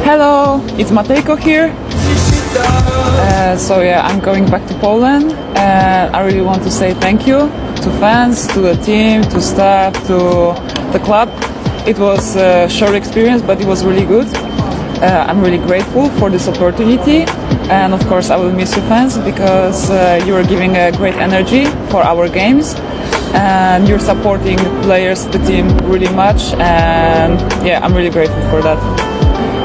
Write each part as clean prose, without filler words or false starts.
Hello, it's Matejko here. I'm going back to Poland, and I really want to say thank you to fans, to the team, to staff, to the club. It was a short experience, but it was really good. I'm really grateful for this opportunity, and of course I will miss you fans because you are giving a great energy for our games, and you're supporting players, the team really much, and yeah, I'm really grateful for that.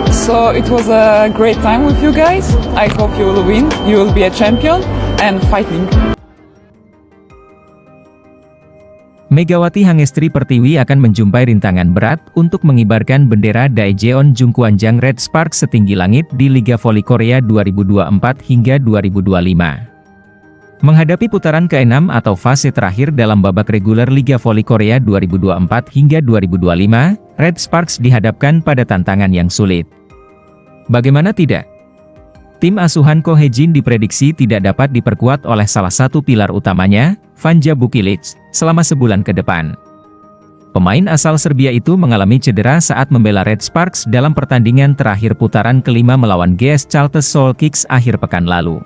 So it was a great time with you guys. I hope you will win, you will be a champion, and fighting. Megawati Hangestri Pertiwi akan menjumpai rintangan berat untuk mengibarkan bendera Daejeon Jungkwanjang Red Sparks setinggi langit di Liga Voli Korea 2024 hingga 2025. Menghadapi putaran ke-6 atau fase terakhir dalam babak reguler Liga Voli Korea 2024 hingga 2025, Red Sparks dihadapkan pada tantangan yang sulit. Bagaimana tidak? Tim asuhan Ko Hae-jin diprediksi tidak dapat diperkuat oleh salah satu pilar utamanya, Vanja Bukilic, selama sebulan ke depan. Pemain asal Serbia itu mengalami cedera saat membela Red Sparks dalam pertandingan terakhir putaran kelima melawan GS Chalters Soul Kicks akhir pekan lalu.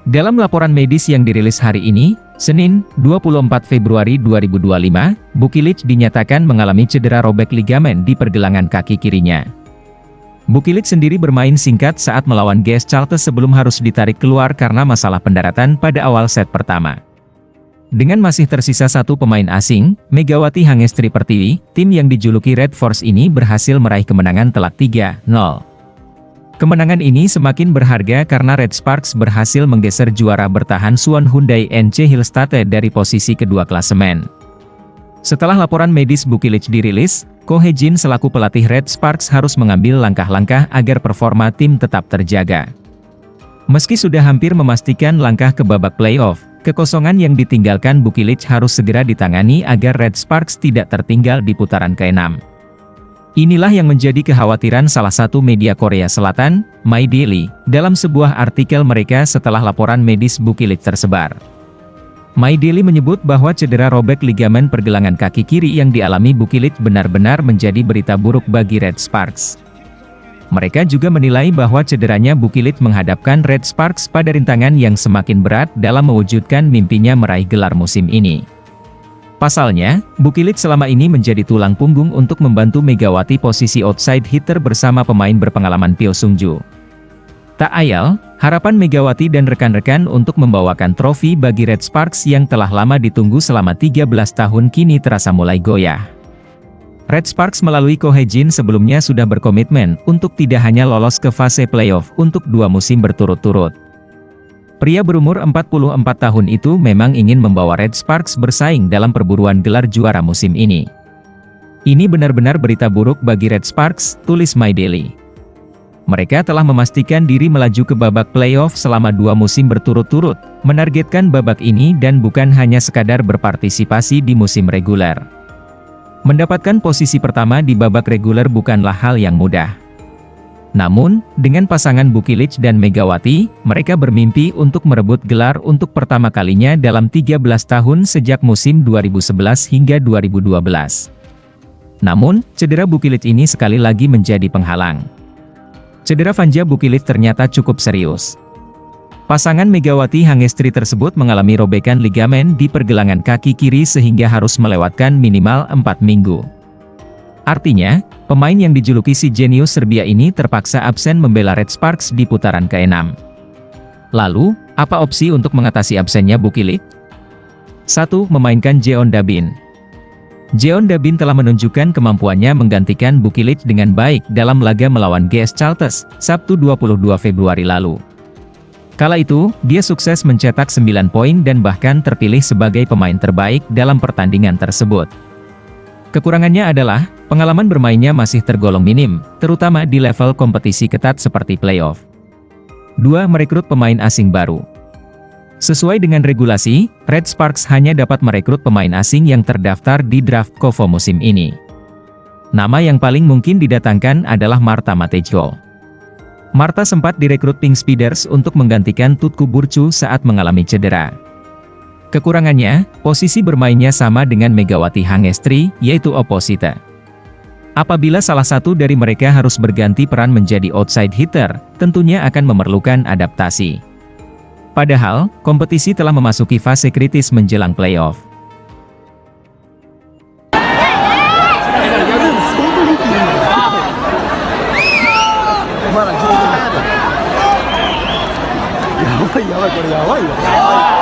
Dalam laporan medis yang dirilis hari ini, Senin, 24 Februari 2025, Bukilic dinyatakan mengalami cedera robek ligamen di pergelangan kaki kirinya. Bukilic sendiri bermain singkat saat melawan GS Chalters sebelum harus ditarik keluar karena masalah pendaratan pada awal set pertama. Dengan masih tersisa satu pemain asing, Megawati Hangestri Pertiwi, tim yang dijuluki Red Force ini berhasil meraih kemenangan telak 3-0. Kemenangan ini semakin berharga karena Red Sparks berhasil menggeser juara bertahan Suwon Hyundai NC Hillstate dari posisi kedua klasemen. Setelah laporan medis Bukilic dirilis, Ko Hae-jin selaku pelatih Red Sparks harus mengambil langkah-langkah agar performa tim tetap terjaga. Meski sudah hampir memastikan langkah ke babak playoff, kekosongan yang ditinggalkan Bukilic harus segera ditangani agar Red Sparks tidak tertinggal di putaran ke-6. Inilah yang menjadi kekhawatiran salah satu media Korea Selatan, My Daily, dalam sebuah artikel mereka setelah laporan medis Bukilic tersebar. My Daily menyebut bahwa cedera robek ligamen pergelangan kaki kiri yang dialami Bukilic benar-benar menjadi berita buruk bagi Red Sparks. Mereka juga menilai bahwa cederanya Bukilic menghadapkan Red Sparks pada rintangan yang semakin berat dalam mewujudkan mimpinya meraih gelar musim ini. Pasalnya, Bukilic selama ini menjadi tulang punggung untuk membantu Megawati posisi outside hitter bersama pemain berpengalaman Pyo Sung-ju. Tak ayal, harapan Megawati dan rekan-rekan untuk membawakan trofi bagi Red Sparks yang telah lama ditunggu selama 13 tahun kini terasa mulai goyah. Red Sparks melalui Ko Hae-jin sebelumnya sudah berkomitmen untuk tidak hanya lolos ke fase playoff untuk 2 musim berturut-turut. Pria berumur 44 tahun itu memang ingin membawa Red Sparks bersaing dalam perburuan gelar juara musim ini. Ini benar-benar berita buruk bagi Red Sparks, tulis My Daily. Mereka telah memastikan diri melaju ke babak playoff selama 2 musim berturut-turut, menargetkan babak ini dan bukan hanya sekadar berpartisipasi di musim reguler. Mendapatkan posisi pertama di babak reguler bukanlah hal yang mudah. Namun, dengan pasangan Bukilic dan Megawati, mereka bermimpi untuk merebut gelar untuk pertama kalinya dalam 13 tahun sejak musim 2011 hingga 2012. Namun, cedera Bukilic ini sekali lagi menjadi penghalang. Cedera Vanja Bukilic ternyata cukup serius. Pasangan Megawati Hangestri tersebut mengalami robekan ligamen di pergelangan kaki kiri sehingga harus melewatkan minimal 4 minggu. Artinya, pemain yang dijuluki si jenius Serbia ini terpaksa absen membela Red Sparks di putaran ke-6. Lalu, apa opsi untuk mengatasi absennya Bukilic? 1. Memainkan Jeon Da-bin. Jeon Da-bin telah menunjukkan kemampuannya menggantikan Bukilic dengan baik dalam laga melawan GS Chalters, Sabtu 22 Februari lalu. Kala itu, dia sukses mencetak 9 poin dan bahkan terpilih sebagai pemain terbaik dalam pertandingan tersebut. Kekurangannya adalah, pengalaman bermainnya masih tergolong minim, terutama di level kompetisi ketat seperti playoff. 2. Merekrut pemain asing baru. Sesuai dengan regulasi, Red Sparks hanya dapat merekrut pemain asing yang terdaftar di draft KOFO musim ini. Nama yang paling mungkin didatangkan adalah Marta Matejko. Marta sempat direkrut Pink Speeders untuk menggantikan Tutku Burcu saat mengalami cedera. Kekurangannya, posisi bermainnya sama dengan Megawati Hangestri, yaitu opposite. Apabila salah satu dari mereka harus berganti peran menjadi outside hitter, tentunya akan memerlukan adaptasi. Padahal, kompetisi telah memasuki fase kritis menjelang playoff. Ya, やばいこれやばいよ。